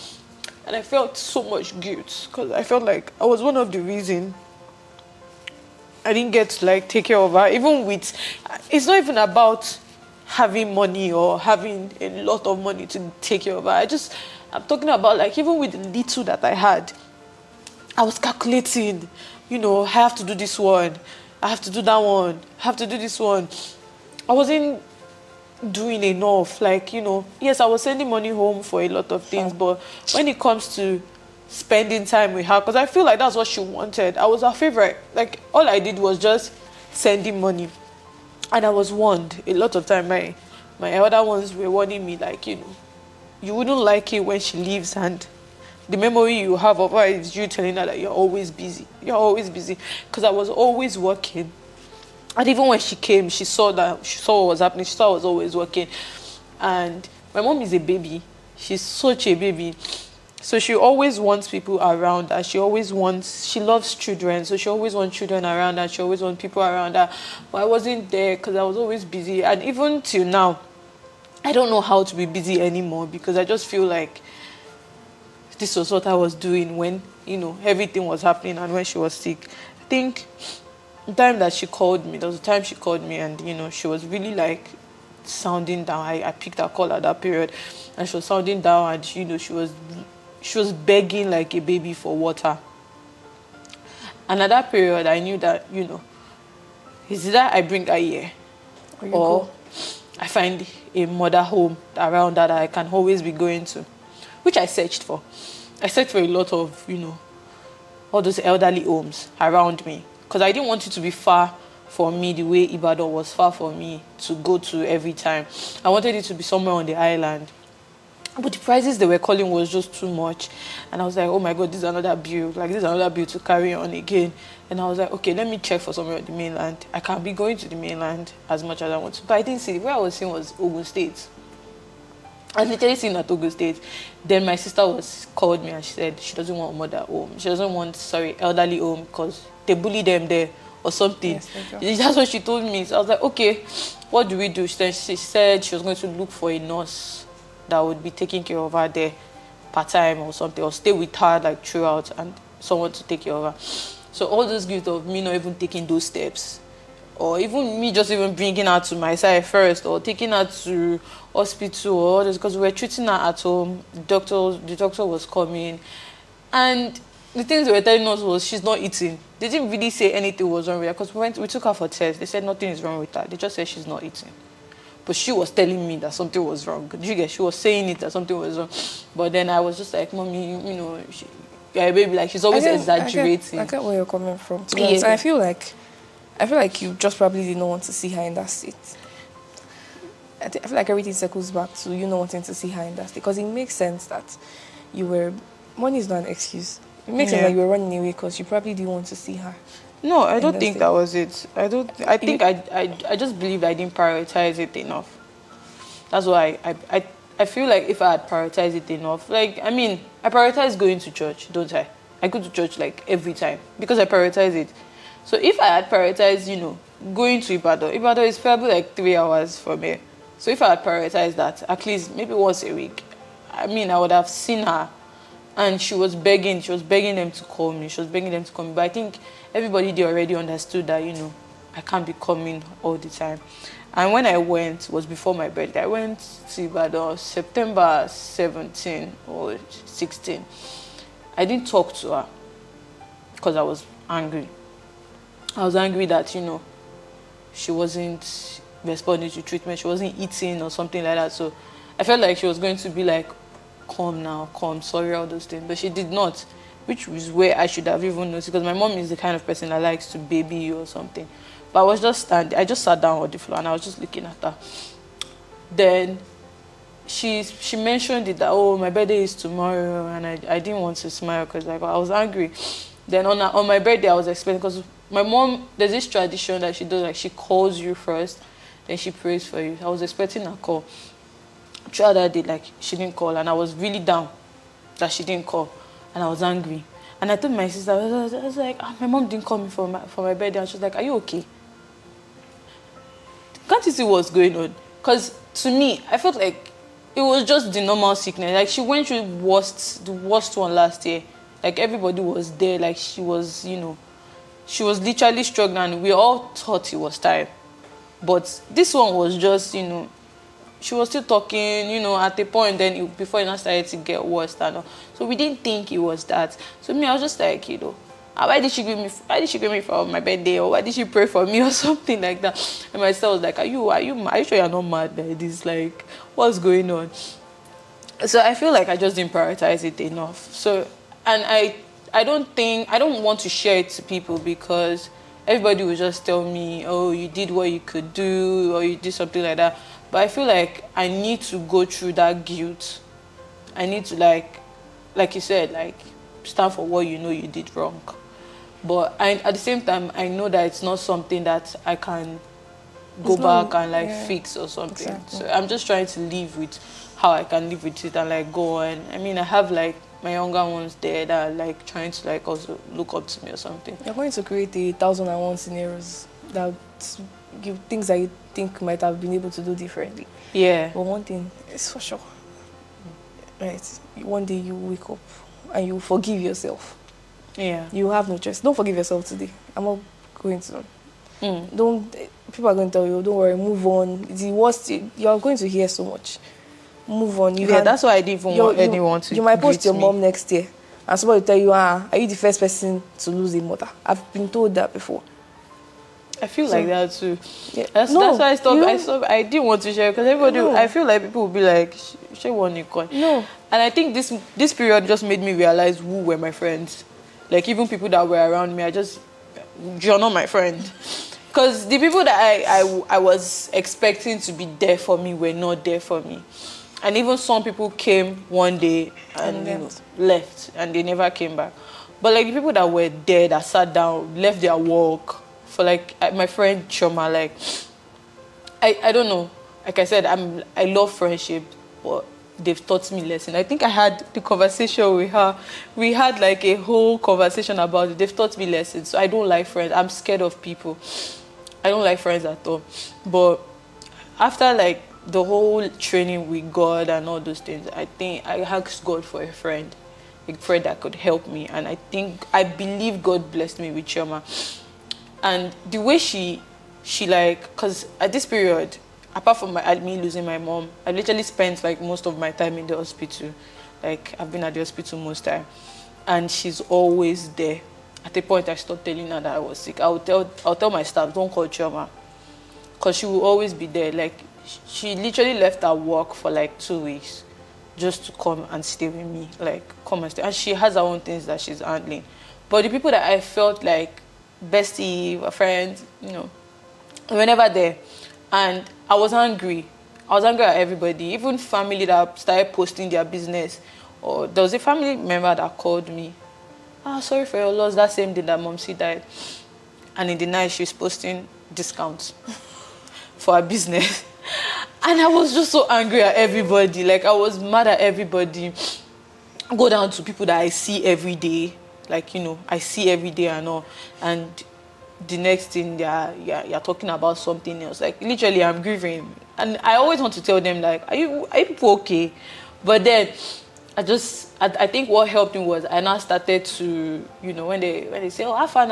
And I felt so much guilt, because I felt like I was one of the reasons I didn't get to, like, take care of her. Even with, it's not even about having money or having a lot of money to take care of her. I'm talking about, like, even with the little that I had, I was calculating, you know, I have to do this one, I have to do that one, I have to do this one. I wasn't doing enough. Like, you know, yes, I was sending money home for a lot of things, but when it comes to spending time with her, because I feel like that's what she wanted, I was her favorite. Like, all I did was just sending money, and I was warned a lot of time. My other ones were warning me, like, you know, you wouldn't like it when she leaves, and the memory you have of her is you telling her that you're always busy, because I was always working. And even when she came, she saw what was happening. She saw I was always working. And my mom is a baby. She's such a baby. So she always wants people around her. She loves children. So she always wants children around her. She always wants people around her. But I wasn't there because I was always busy. And even till now, I don't know how to be busy anymore, because I just feel like this was what I was doing when, you know, everything was happening and when she was sick. I think the time that she called me, there was a time she called me, and, you know, she was really, like, sounding down. I picked her call at that period, and she was sounding down, and, you know, she was begging like a baby for water. And at that period, I knew that, you know, it's either I bring her here or I find a mother home around that I can always be going to, which I searched for. I searched for a lot of, you know, all those elderly homes around me, because I didn't want it to be far for me the way Ibadan was far for me to go to every time. I wanted it to be somewhere on the island. But the prices they were calling was just too much. And I was like, oh my God, this is another bill. Like, this is another bill to carry on again. And I was like, okay, let me check for somewhere on the mainland. I can be going to the mainland as much as I want to. But I didn't see it. Where I was seeing was Ogun State. I was literally seeing at Ogun State. Then my sister called me and she said she doesn't want mother home. She doesn't want, elderly home, because they bully them there or something. Yes, that's what she told me. So I was like, okay, what do we do? She said she was going to look for a nurse that would be taking care of her there part-time or something, or stay with her like throughout, and someone to take care of her. So all those guilt of me not even taking those steps, or even me just even bringing her to my side first, or taking her to hospital, or all this, because we were treating her at home. The doctor was coming, and the things they were telling us was she's not eating. They didn't really say anything was wrong with her, because we took her for tests. They said nothing is wrong with her. They just said she's not eating. But she was telling me that something was wrong. She was saying it that something was wrong. But then I was just like, Mommy, you know, baby, like, she's always exaggerating. I get where you're coming from. To be honest, I feel like you just probably didn't want to see her in that state. I feel like everything circles back to you not wanting to see her in that state, because it makes sense that money is not an excuse. It makes sense that you were running away because you probably didn't want to see her. No, I don't think that was it. I just believed I didn't prioritize it enough. That's why I feel like if I had prioritized it enough, like, I mean, I prioritize going to church, don't I? I go to church like every time because I prioritize it. So if I had prioritized, going to Ibadan is probably like 3 hours from here. So if I had prioritized that, at least maybe once a week, I mean, I would have seen her. And she was begging them to call me. But I think everybody there already understood that, I can't be coming all the time. And when I went, it was before my birthday. I went to Ibadan September 17 or 16. I didn't talk to her because I was angry. I was angry that, she wasn't responding to treatment. She wasn't eating or something like that. So I felt like she was going to be like, calm now, calm, sorry, all those things. But she did not, which was where I should have even noticed, because my mom is the kind of person that likes to baby you or something. But I was just standing, I just sat down on the floor and I was just looking at her. Then she mentioned it that, oh, my birthday is tomorrow, and I didn't want to smile because I was angry. Then on my birthday, I was expecting, because my mom, there's this tradition that she does, like she calls you first, then she prays for you. I was expecting a call. Throughout that day, like, she didn't call, and I was really down that she didn't call, and I was angry. And I told my sister, I was like, my mom didn't call me for my birthday, and she was like, are you okay? Can't you see what's going on? Because to me, I felt like it was just the normal sickness. Like, she went through the worst one last year. Like, everybody was there, like, she was literally struggling, and we all thought it was time. But this one was just, she was still talking, at a point, then before it started to get worse. So we didn't think it was that. So me, I was just like, why did she give me for my birthday, or why did she pray for me or something like that? And my sister was like, are you sure you're not mad like this? Like, what's going on? So I feel like I just didn't prioritize it enough. So, and I don't want to share it to people, because everybody will just tell me, oh, you did what you could do, or you did something like that. But I feel like I need to go through that guilt. I need to, like you said, like, stand for what you know you did wrong. But at the same time, I know that it's not something that I can go back and fix or something. Exactly. So I'm just trying to live with how I can live with it and go on. I mean, I have my younger ones there that are trying to also look up to me or something. You're going to create 1,001 scenarios that give things that you think might have been able to do differently. Yeah. But one thing is for sure, right? One day you wake up and you forgive yourself. Yeah. You have no choice. Don't forgive yourself today. I'm not going to. People are going to tell you, don't worry, move on. It's the worst. You're going to hear so much. Move on. That's why I didn't even want anyone to. You might post your mom next year, and somebody will tell you, are you the first person to lose a mother? I've been told that before. I feel like that too. Yeah. That's why I stopped. I didn't want to share, because everybody. I feel like people will be like, "She won a coin." No. And I think this period just made me realize who were my friends. Like, even people that were around me, you're not my friend. Because the people that I was expecting to be there for me were not there for me. And even some people came one day and left, and they never came back. But the people that were there, that sat down, left their work, for my friend Choma, I don't know. Like I said, I love friendship, but they've taught me lesson. I think I had the conversation with her. We had a whole conversation about it. They've taught me lessons. So I don't like friends. I'm scared of people. I don't like friends at all. But after the whole training with God and all those things, I think I asked God for a friend that could help me. And I believe God blessed me with Choma. And the way she because at this period, apart from me losing my mom, I literally spent most of my time in the hospital. I've been at the hospital most time, and she's always there. At a point, I stopped telling her that I was sick. I'll tell my staff, don't call Choma, because she will always be there. She literally left her work for 2 weeks just to come and stay with me. Come and stay. And she has her own things that she's handling. But the people that I felt bestie, a friend, were never there. And I was angry. I was angry at everybody, even family that started posting their business. Or there was a family member that called me. Sorry for your loss. That same day that Momsi died. And in the night, she was posting discounts for her business. And I was just so angry at everybody. Like, I was mad at everybody. Go down to people that I see every day. Like, I see every day and all. And the next thing, you're talking about something else. Like, literally, I'm grieving. And I always want to tell them, like, are you people okay? But then, I think what helped me was I now started to, when they say, have fun,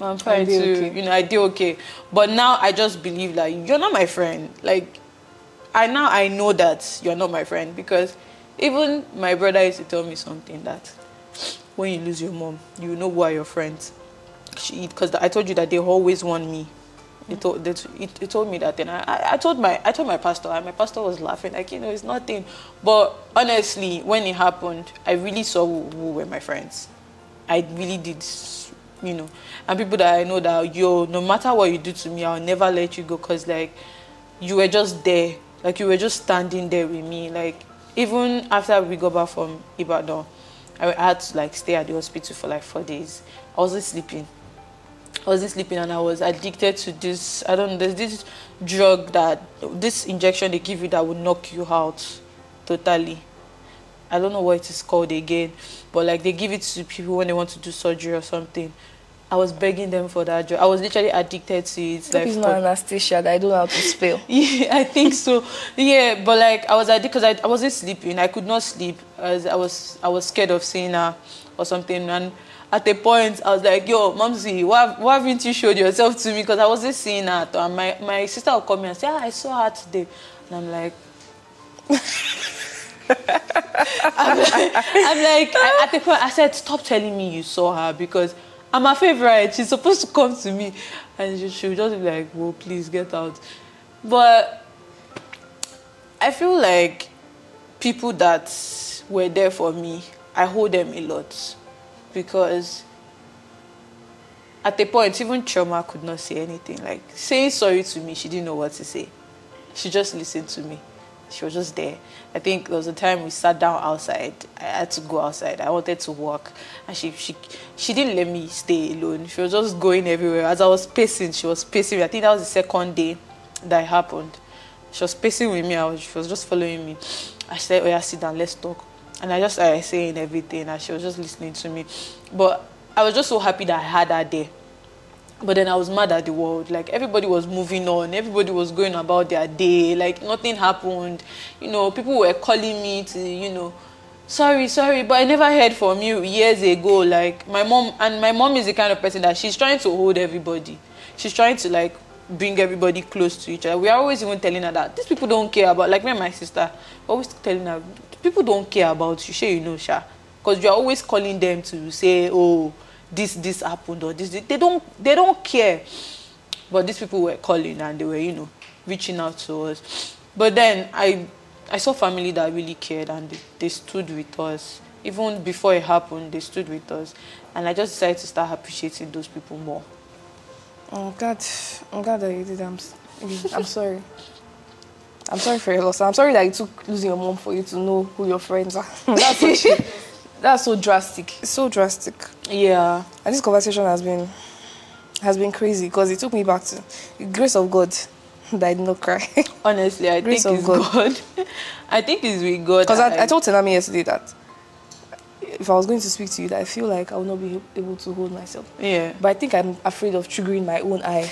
I'm fine too. Okay. I do okay. But now I just believe that you're not my friend. Like, I know that you're not my friend, because even my brother used to tell me something that when you lose your mom, you know who are your friends. Because I told you that they always want me. He told me that, and I told my pastor, and my pastor was laughing, like, it's nothing. But honestly, when it happened, I really saw who were my friends. I really did, and people that I know that, no matter what you do to me, I'll never let you go, because, like, you were just there. Like, you were just standing there with me. Like, even after we got back from Ibadan, I had to, like, stay at the hospital for, like, 4 days. I wasn't sleeping, and I was addicted to this. I don't know, there's this drug this injection they give you that will knock you out totally. I don't know what it is called again, but, like, they give it to people when they want to do surgery or something. I was begging them for that drug. I was literally addicted to it. Like, it's not anesthesia that I don't know how to spell. Yeah, I think so. Yeah, but, like, I was addicted because I wasn't sleeping. I could not sleep as I was scared of seeing her or something. And at a point, I was like, yo, Momsi, why haven't you showed yourself to me? Because I wasn't seeing her. And my sister would come in and say, I saw her today. And I'm like... I'm like, at the point, I said, stop telling me you saw her, because I'm her favorite. She's supposed to come to me. And she would just be like, whoa, please get out. But I feel like people that were there for me, I hold them a lot. Because at the point, even Chioma could not say anything. Like, saying sorry to me, she didn't know what to say. She just listened to me. She was just there. I think there was a time we sat down outside. I had to go outside. I wanted to walk. And she didn't let me stay alone. She was just going everywhere. As I was pacing, she was pacing me. I think that was the second day that it happened. She was pacing with me. She was just following me. I said, oh yeah, sit down, let's talk. And I just started saying everything, and she was just listening to me. But I was just so happy that I had her there. But then I was mad at the world. Like, everybody was moving on. Everybody was going about their day. Like, nothing happened. People were calling me to, sorry, but I never heard from you years ago. Like, my mom is the kind of person that she's trying to hold everybody. She's trying to, like, bring everybody close to each other. We are always even telling her that these people don't care about, like me and my sister, always telling her, people don't care about you, sure, Sha. Because you're always calling them to say, oh, this happened or this. They don't care. But these people were calling, and they were, reaching out to us. But then I saw family that really cared, and they stood with us. Even before it happened, they stood with us. And I just decided to start appreciating those people more. I'm glad that you did. I'm sorry. I'm sorry for your loss. I'm sorry that it took losing your mom for you to know who your friends are. That's so drastic. It's so drastic. Yeah. And this conversation has been crazy, because it took me back to the grace of God that I did not cry. Honestly, I think it's God. I think it's with God. Because I told Tenami yesterday that if I was going to speak to you, that I feel like I will not be able to hold myself. Yeah. But I think I'm afraid of triggering my own eye.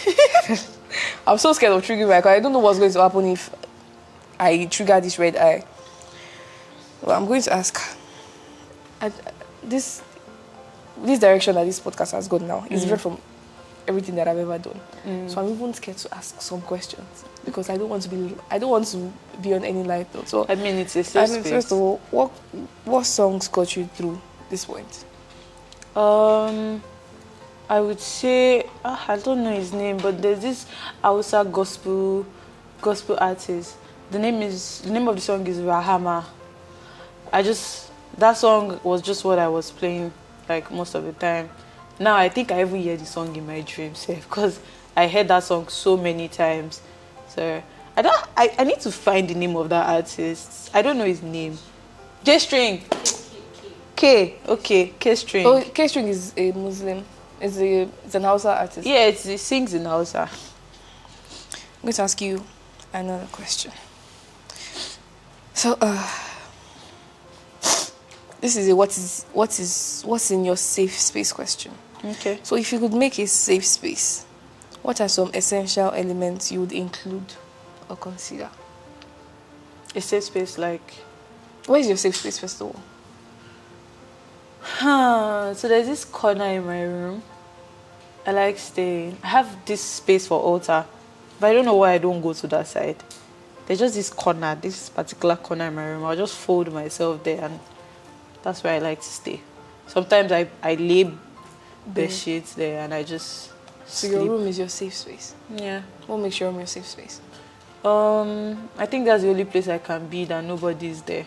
I'm so scared of triggering my eye, because I don't know what's going to happen if I trigger this red eye. Well, I'm going to ask. This direction that this podcast has gone now is different from everything that I've ever done. So I'm even scared to ask some questions, because I don't want to be on any light note. So I mean, it's a safe space. First of all, what songs got you through this point? I would say I don't know his name, but there's this Hausa gospel artist. The name of the song is Rahama. That song was just what I was playing, like, most of the time. Now I think I even hear the song in my dreams, because I heard that song so many times. So I need to find the name of that artist. I don't know his name. J String. K. Okay, K String. Oh, K String is a Muslim. It's an Hausa artist. Yeah, he sings in Hausa. I'm going to ask you another question. So, this is a what's in your safe space question. Okay. So, if you could make a safe space, what are some essential elements you would include or consider? A safe space like. Where is your safe space, first of all? So there's this corner in my room. I like staying. I have this space for altar, but I don't know why I don't go to that side. There's just this corner, this particular corner in my room. I'll just fold myself there, and that's where I like to stay. Sometimes I lay bed sheets there, and I just So sleep. your room is your safe space. Yeah. What makes your room your safe space? I think that's the only place I can be that nobody's there.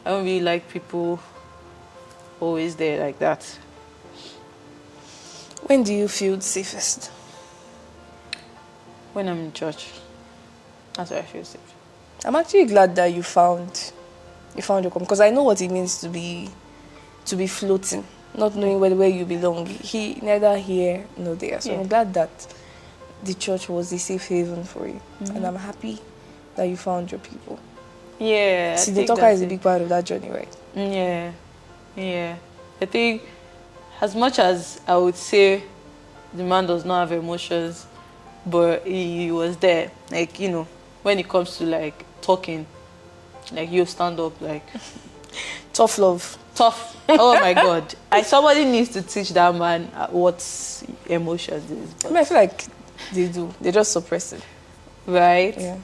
I don't really like people always there like that. When do you feel the safest? When I'm in church, that's where I feel safe. I'm actually glad that you found your because I know what it means to be floating, not knowing where you belong. He neither here nor there. So Yeah. I'm glad that the church was a safe haven for you, and I'm happy that you found your people. Yeah. See, I the think talker that's is a it. big part of that journey, right? Yeah. I think as much as I would say the man does not have emotions, but he was there. Like, when it comes to like talking, like you stand up, like Tough love. tough. Oh my God. Somebody needs to teach that man what emotions is. I mean, I feel like they do. They just suppress it. Right? Yeah.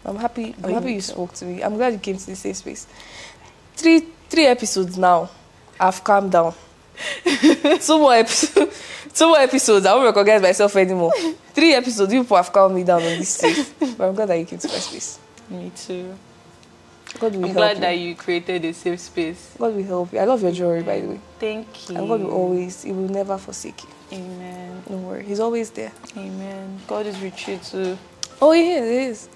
I'm happy But you you spoke to me. I'm glad you came to the safe space. Three episodes now. I've calmed down. Two more episodes. I won't recognize myself anymore. 3 episodes. You people have calmed me down on this space. But I'm glad that you came to my space. Me too. God will I'm help glad you. that you created a safe space. God will help you. I love your jewelry, by the way. Thank you. And God He will never forsake you. Amen. Don't worry. He's always there. Amen. God is with you too. Oh, he is.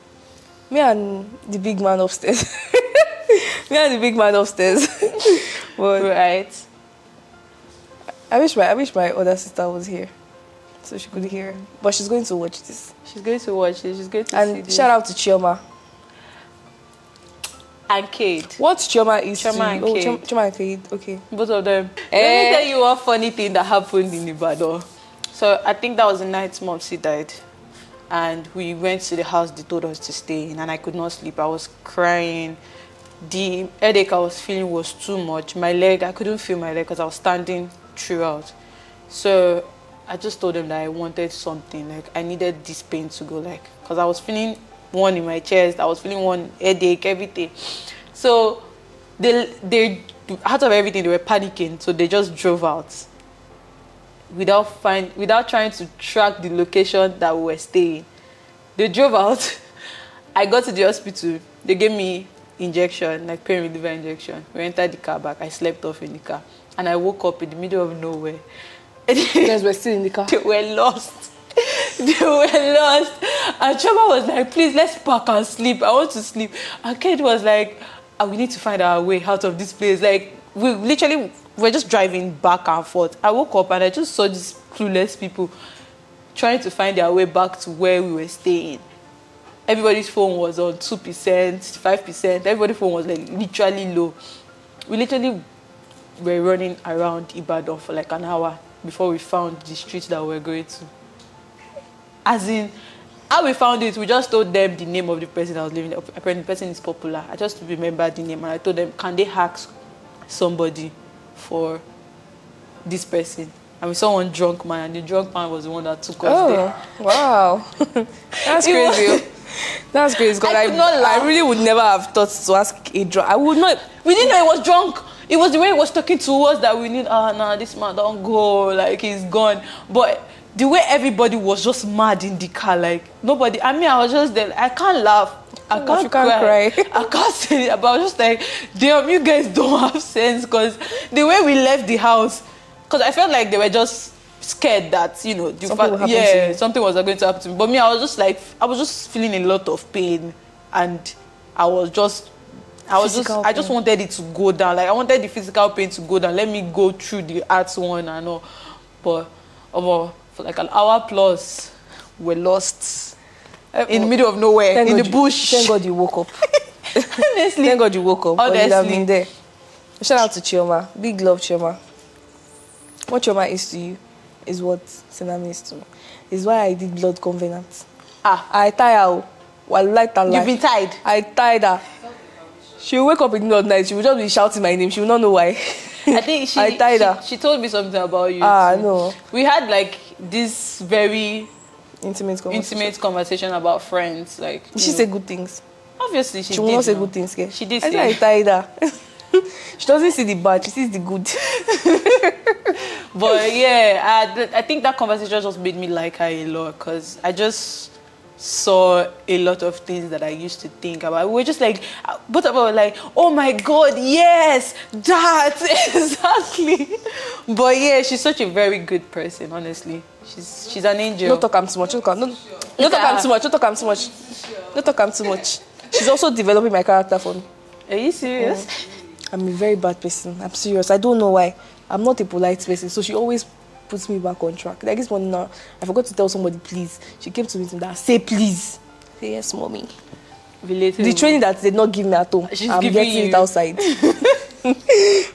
Me and the big man upstairs. But Right. I wish my other sister was here, so she could hear. But she's going to watch this. She's going to watch it. She's going to see And this. shout out to Chioma. And Kate. What Chioma is Chioma to and you? Kate. Chioma and Kate. Okay. Both of them. Let me tell you one funny thing that happened in Ibadan. So I think that was the night Mopsy died. And we went to the house they told us to stay in, and I could not sleep. I was crying. The headache I was feeling was too much. My leg, I couldn't feel my leg because I was standing throughout. So I just told them that I wanted something. Like, I needed this pain to go, like, because I was feeling one in my chest. I was feeling one headache, everything. So they out of everything, they were panicking. So they just drove out without trying to track the location that we were staying. They drove out. I got to the hospital. They gave me injection, like pain reliever injection. We entered the car back. I slept off in the car. And I woke up in the middle of nowhere. You guys were still in the car. They were lost. And Choma was like, please, let's park and sleep. I want to sleep. And Kate was like, we need to find our way out of this place. Like, we're just driving back and forth. I woke up and I just saw these clueless people trying to find their way back to where we were staying. Everybody's phone was on 2%, 5%. Everybody's phone was like literally low. We literally were running around Ibadan for like an hour before we found the street that we were going to. As in, how we found it, we just told them the name of the person that was living there. Apparently the person is popular. I just remember the name, and I told them, can they ask somebody for this person? And we saw one drunk man, and the drunk man was the one that took us there. Oh, wow. That's crazy. That's crazy. Because I could not laugh. I really would never have thought to ask a drunk. I would not. We didn't know he was drunk. It was the way he was talking to us that we need, this man don't go, like he's gone. But the way everybody was just mad in the car, like nobody, I was just there, I can't laugh. I can't cry. I can't say it, but I was just like, damn, you guys don't have sense, because the way we left the house, because I felt like they were just scared that, you know, something was going to happen to me. But me, I was just feeling a lot of pain, and I just wanted it to go down. Like, I wanted the physical pain to go down. Let me go through the arts one and all. But for like an hour plus, we're lost in the middle of nowhere, in the bush. Thank God you woke up. Honestly. Thank God you woke up. Honestly. You'd have been there. Shout out to Chioma. Big love, Chioma. What Chioma is to you is what Sinami is to me. Is why I did blood covenant. I tie her. You've been tied? I tied her. She'll wake up in the middle of the night. She will just be shouting my name. She will not know why. I think I tied her. She told me something about you. No. We had like this very intimate conversation about friends. Like, did she say good things? Obviously, she will did not say good things. She did. I said I tied her. She doesn't see the bad. She sees the good. But yeah, I think that conversation just made me like her a lot, because I just saw a lot of things that I used to think about. We were just like, both of us were like, oh my God, yes, that, exactly. But yeah, she's such a very good person, honestly. She's an angel. Don't talk too much. Don't talk too much. She's also developing my character for me. Are you serious? I'm a very bad person. I'm serious. I don't know why. I'm not a polite person, so she always puts me back on track. Like this morning now, I forgot to tell somebody please. She came to me and said, say please. Say yes, mommy. Relatable. The training that they did not give me at home, I'm getting it outside.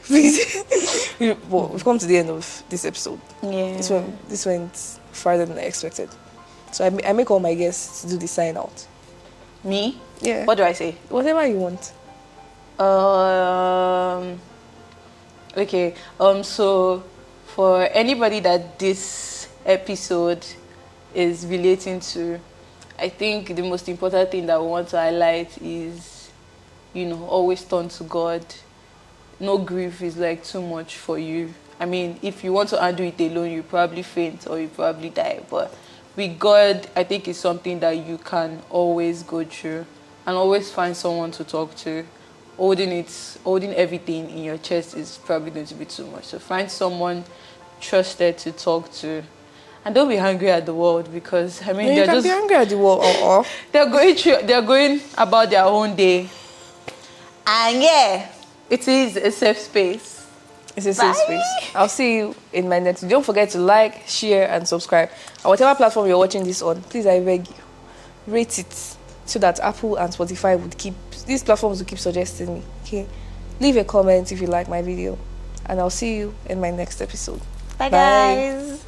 Please. Well, we've come to the end of this episode. Yeah. This went farther than I expected. So I make all my guests do the sign out. Me? Yeah. What do I say? Whatever you want. Okay. So for anybody that this episode is relating to, I think the most important thing that we want to highlight is, always turn to God. No grief is like too much for you. I mean, if you want to undo it alone, you probably faint or you probably die. But with God, I think it's something that you can always go through and always find someone to talk to. Holding everything in your chest is probably going to be too much. So find someone trusted to talk to. And don't be angry at the world, because you can be angry at the world. They're going about their own day. And yeah, it is a safe space. It's a safe space. I'll see you in my next. Don't forget to like, share, and subscribe. And whatever platform you're watching this on, please, I beg you, rate it so that Apple and Spotify these platforms will keep suggesting me. Okay, leave a comment if you like my video, and I'll see you in my next episode. Bye. Guys.